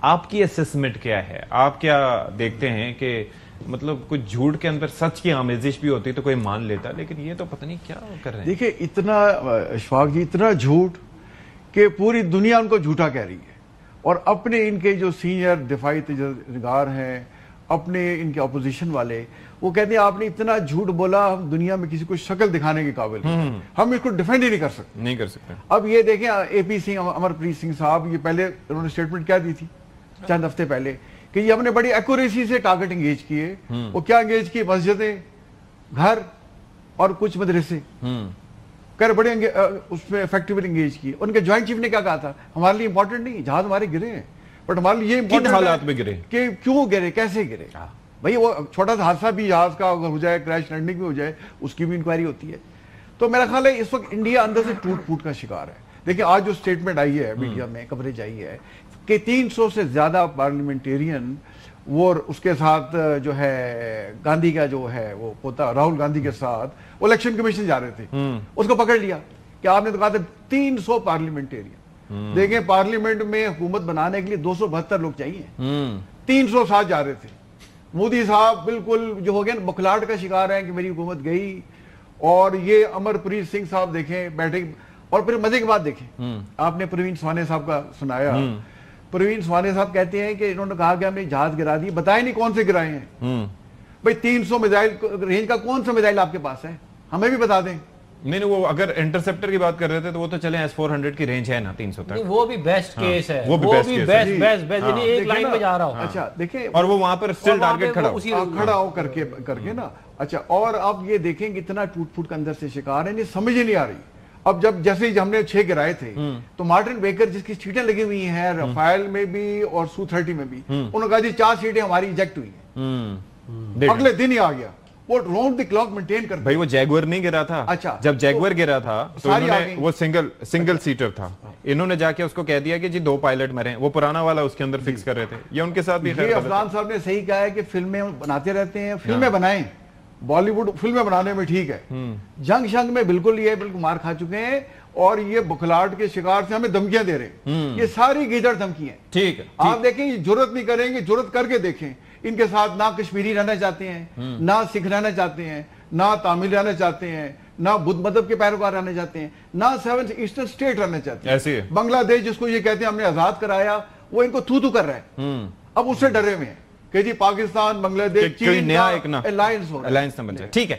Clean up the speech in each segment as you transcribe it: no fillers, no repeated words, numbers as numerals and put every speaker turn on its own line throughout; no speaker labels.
आपकी असेसमेंट क्या है? आप क्या देखते हैं कि मतलब कुछ झूठ के अंदर सच की आमेजिश भी होती तो कोई मान लेता, लेकिन ये तो पता नहीं क्या कर रहे हैं।
देखिए इतना अशफाक जी, इतना झूठ कि पूरी दुनिया उनको झूठा कह रही है, और अपने इनके जो सीनियर दिफाई तजरगार हैं, अपने इनके अपोजिशन वाले, वो कहते हैं आपने इतना झूठ बोला, हम दुनिया में किसी को शक्ल दिखाने के काबिल नहीं, हम इसको डिफेंड ही नहीं कर सकते। अब ये देखें एपी सिंह, अमरप्रीत सिंह साहब, ये पहले उन्होंने स्टेटमेंट क्या दी थी चंद हफ्ते पहले कि ये हमने बड़ी एक्यूरेसी से टारगेट एंगेज किए। वो क्या एंगेज किए? मस्जिदें, घर और कुछ मदरसे कर बड़े उसमें इफेक्टिवली एंगेज किए। उनके ज्वाइंट चीफ ने क्या कहा था? हमारे लिए इंपॉर्टेंट नहीं, जहाज हमारे गिरे हैं, बट हमारे लिए इंपॉर्टेंट
हालात में गिरे
कि क्यों गिरे, कैसे गिरे। भाई वो छोटा सा हादसा भी जहाज का अगर हो जाए, क्रैश लैंडिंग भी हो जाए, उसकी भी इंक्वायरी होती है। तो मेरा ख्याल है इस वक्त इंडिया अंदर से टूट फूट का शिकार है। देखिए आज जो स्टेटमेंट आई है मीडिया में, कवरेज आई है कि 300 से ज्यादा पार्लियामेंटेरियन वो उसके साथ जो है गांधी का जो है वो पोता राहुल गांधी के साथ इलेक्शन कमीशन जा रहे थे, उसको पकड़ लिया कि आपने तो कहा था 300 पार्लियामेंटेरियन। देखें पार्लियामेंट में हुकूमत बनाने के लिए 272 लोग चाहिए, 300 साथ जा रहे थे। मोदी साहब बिल्कुल जो हो गया ना बुखलाहट का शिकार है कि मेरी हुकूमत गई। और ये अमरप्रीत सिंह साहब देखें बैठे, और फिर मजे की बात देखें, आपने प्रवीण स्वाने साहब का सुनाया। प्रवीण स्वाने साहब कहते हैं कि इन्होंने कहा कि हमने जहाज गिरा दिए, बताए नहीं कौन से गिराए हैं। भाई 300 मिसाइल रेंज का कौन सा मिसाइल आपके पास है, हमें भी बता दें।
नहीं वो अगर इंटरसेप्टर की बात कर रहे थे तो वो तो चले S-400 की रेंज है ना 300 तक,
वो भी बेस्ट केस है,
वो भी बेस्ट
यानी एक लाइन में जा रहा हूं।
अच्छा देखिए,
और वो वहां पर स्टिल टारगेट खड़ा
हो करके ना। अच्छा, और अब ये देखें कितना टूट फूट के अंदर से शिकार है, समझ ही नहीं आ रही। अब जैसे ही हमने 6 गिराए थे तो मार्टिन बेकर जिसकी सीटें लगी हुई हैं राफेल में भी और Su-30 में भी, उन्होंने कहा जी 4 सीटें हमारी इजेक्ट हुई हैं। अगले दिन ही आ गया वो राउंड द क्लॉक मेंटेन कर।
भाई वो जैगुआर नहीं गिरा था।
अच्छा,
जब जैगुआर गिरा था तो इन्होंने वो सिंगल सीटर था, इन्होंने जाके उसको कह दिया कि जी 2 पायलट मरे, वो पुराना वाला उसके अंदर फिक्स कर रहे थे। ये उनके साथ भी
अफगान साहब ने सही कहा है कि फिल्में बनाते रहते हैं, फिल्में बनाएं, बॉलीवुड फिल्में बनाने में ठीक है, जंग शंग में बिल्कुल ये बिल्कुल मार खा चुके हैं, और ये बुखलाहट के शिकार से हमें धमकियां दे रहे हैं। ये सारी गीदड़ धमकियां,
ठीक है।
आप देखें ये जरूरत नहीं करेंगे, जरूरत करके देखें। इनके साथ ना कश्मीरी रहना चाहते हैं, ना सिख रहना चाहते हैं, ना तमिल रहना चाहते हैं, ना बुद्ध मजहब के पैरोकार रहना चाहते हैं, ना 7 ईस्टर्न स्टेट रहना चाहते हैं।
ऐसे
बांग्लादेश जिसको ये कहते हैं हमने आजाद कराया, वो इनको थू कर रहा है। अब उससे डरे हुए हैं कि जी पाकिस्तान, बांग्लादेश, चीन
नया एक ना
अलायंस
न बन जाए। ठीक है,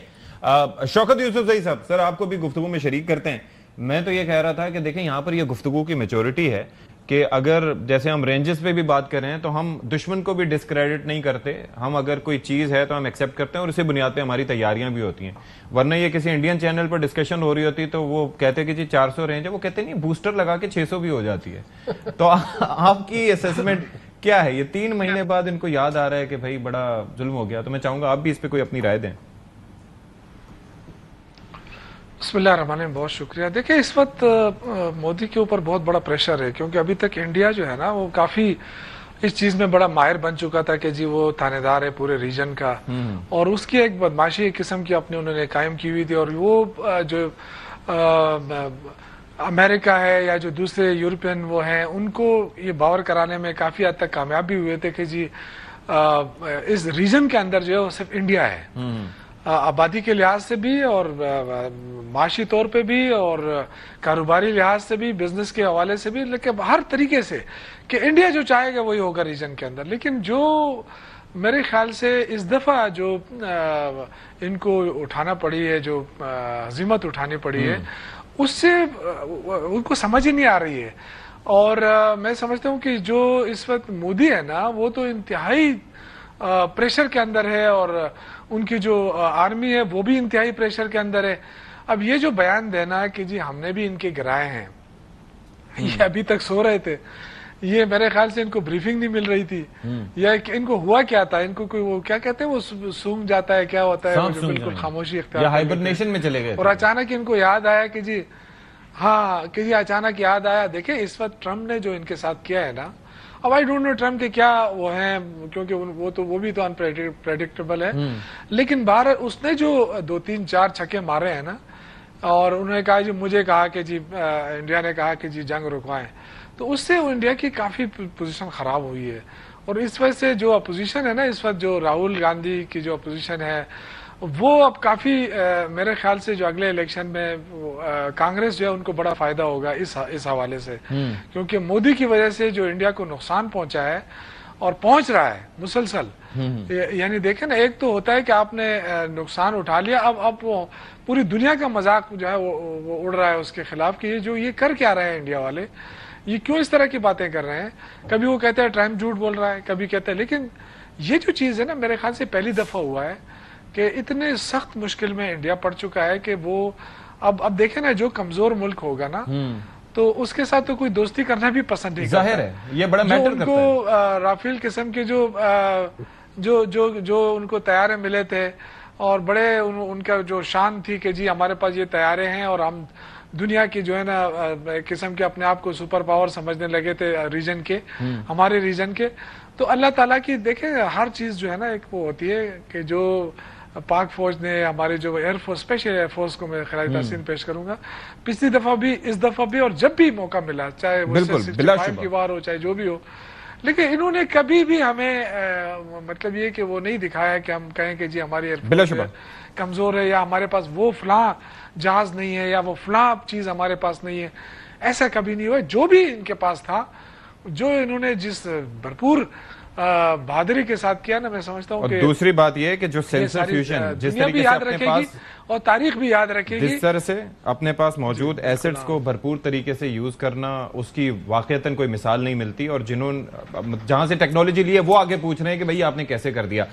शौकत यूसुफजई साहब, सर आपको भी गुफ्तगू में शरीक करते हैं। मैं तो ये कह रहा था कि देखें यहाँ पर ये गुफ्तगू की मैच्योरिटी है कि अगर जैसे हम रेंजेस पे भी बात कर रहे हैं तो हम दुश्मन को भी डिस्क्रेडिट नहीं करते। हम अगर कोई चीज है तो हम एक्सेप्ट करते हैं और इसी बुनियाद पे हमारी तैयारियां भी होती हैं। वरना ये किसी इंडियन चैनल पर डिस्कशन हो रही होती तो वो कहते कि जी 400 रेंज है, वो कहते नहीं बूस्टर लगा के 600 भी हो जाती है। तो आपकी असेसमेंट क्या है? ये 3 महीने बाद इनको याद आ रहा है कि भाई बड़ा जुल्म हो गया, तो मैं चाहूंगा आप भी इस पर कोई अपनी राय दें।
बिस्मिल्लाहिर्रहमानिर्रहीम, बहुत शुक्रिया। देखिए इस वक्त मोदी के ऊपर बहुत बड़ा प्रेशर है, क्योंकि अभी तक इंडिया जो है ना वो काफी इस चीज में बड़ा माहिर बन चुका था कि जी वो थानेदार है पूरे रीजन का, और उसकी एक बदमाशी एक किस्म की अपनी उन्होंने कायम की हुई थी। और वो जो अमेरिका है या जो दूसरे यूरोपियन वो हैं, उनको ये बावर कराने में काफी हद तक कामयाब भी हुए थे कि जी इस रीजन के अंदर जो है वो सिर्फ इंडिया है, आबादी के लिहाज से भी और माशी तौर पे भी और कारोबारी लिहाज से भी, बिजनेस के हवाले से भी, लेकिन हर तरीके से कि इंडिया जो चाहेगा वही होगा रीजन के अंदर। लेकिन जो मेरे ख्याल से इस दफा जो इनको उठाना पड़ी है, जो हजीमत उठानी पड़ी है, उससे उनको समझ ही नहीं आ रही है। और मैं समझता हूँ कि जो इस वक्त मोदी है ना वो तो इंतहाई प्रेशर के अंदर है, और उनकी जो आर्मी है वो भी इंतहाई प्रेशर के अंदर है। अब ये जो बयान देना है कि जी हमने भी इनके गिराए हैं, ये अभी तक सो रहे थे, ये मेरे ख्याल से इनको ब्रीफिंग नहीं मिल रही थी, या इनको हुआ क्या था, इनको कोई वो क्या कहते हैं वो सूंघ जाता है, क्या होता है वो जो बिल्कुल खामोशी इख्तियार,
हाइबरनेशन में चले गए,
और अचानक इनको याद आया कि जी हाँ कि जी अचानक याद आया। देखिये इस वक्त ट्रम्प ने जो इनके साथ किया है ना, अब आई डोंट नो ट्रम्प के क्या वो हैं, क्योंकि वो भी तो अनप्रेडिक्टेबल है, लेकिन बाहर उसने जो 2-3-4 छक्के मारे हैं ना, और उन्होंने कहा जी मुझे कहा कि जी इंडिया ने कहा कि जी जंग रुकवाएं, तो उससे इंडिया की काफी पोजीशन खराब हुई है। और इस वजह से जो अपोजिशन है ना इस वक्त, जो राहुल गांधी की जो अपोजिशन है वो अब काफी मेरे ख्याल से जो अगले इलेक्शन में कांग्रेस जो है उनको बड़ा फायदा होगा इस हवाले से, क्योंकि मोदी की वजह से जो इंडिया को नुकसान पहुंचा है और पहुंच रहा है मुसलसल, यानी देखें ना, एक तो होता है कि आपने नुकसान उठा लिया, अब वो पूरी दुनिया का मजाक जो है वो उड़ रहा है उसके खिलाफ कि ये कर क्या रहे हैं इंडिया वाले, ये क्यों इस तरह की बातें कर रहे हैं। कभी वो कहते हैं ट्रम्प झूठ बोल रहा है, कभी कहते हैं, लेकिन ये जो चीज है ना मेरे ख्याल से पहली दफा हुआ है कि इतने सख्त मुश्किल में इंडिया पड़ चुका है कि वो अब देखें ना, जो कमजोर मुल्क होगा ना तो उसके साथ तो कोई दोस्ती करना भी पसंद नहीं करता।
जाहिर है ये बड़ा मैटर करता है।
उनको राफेल किस्म के जो उनको तैयारे मिले थे और बड़े उनका जो शान थी कि जी हमारे पास ये तैयारे हैं और हम दुनिया की जो है ना किस्म के अपने आप को सुपर पावर समझने लगे थे रीजन के, हमारे रीजन के। तो अल्लाह ताला की देखें हर चीज जो है ना एक वो होती है कि जो पाक फौज ने, हमारे जो एयरफोर्स, स्पेशल एयरफोर्स को मैं खिलाफ तहसीन पेश करूंगा, पिछली दफा भी इस दफा भी और जब भी मौका मिला, चाहे वो 65 की वार हो चाहे जो भी हो, लेकिन इन्होंने कभी भी हमें मतलब ये कि वो नहीं दिखाया कि हम कहें कि जी हमारी एयरफोर्स कमजोर है या हमारे पास वो फलां जहाज नहीं है या वो फलां चीज हमारे पास नहीं है, ऐसा कभी नहीं हुआ। जो भी इनके पास था, जो इन्होंने जिस भरपूर बहादुरी के साथ किया ना, मैं समझता हूँ कि
दूसरी बात यह है कि जो सेंसर फ्यूजन जिस तरीके से अपने पास
और तारीख भी याद रखेगी,
जिस तरह से अपने पास मौजूद एसेट्स को भरपूर तरीके से यूज करना, उसकी वाकईतन कोई मिसाल नहीं मिलती। और जिन्होंने जहां से टेक्नोलॉजी ली है वो आगे पूछ रहे हैं कि भाई आपने कैसे कर दिया।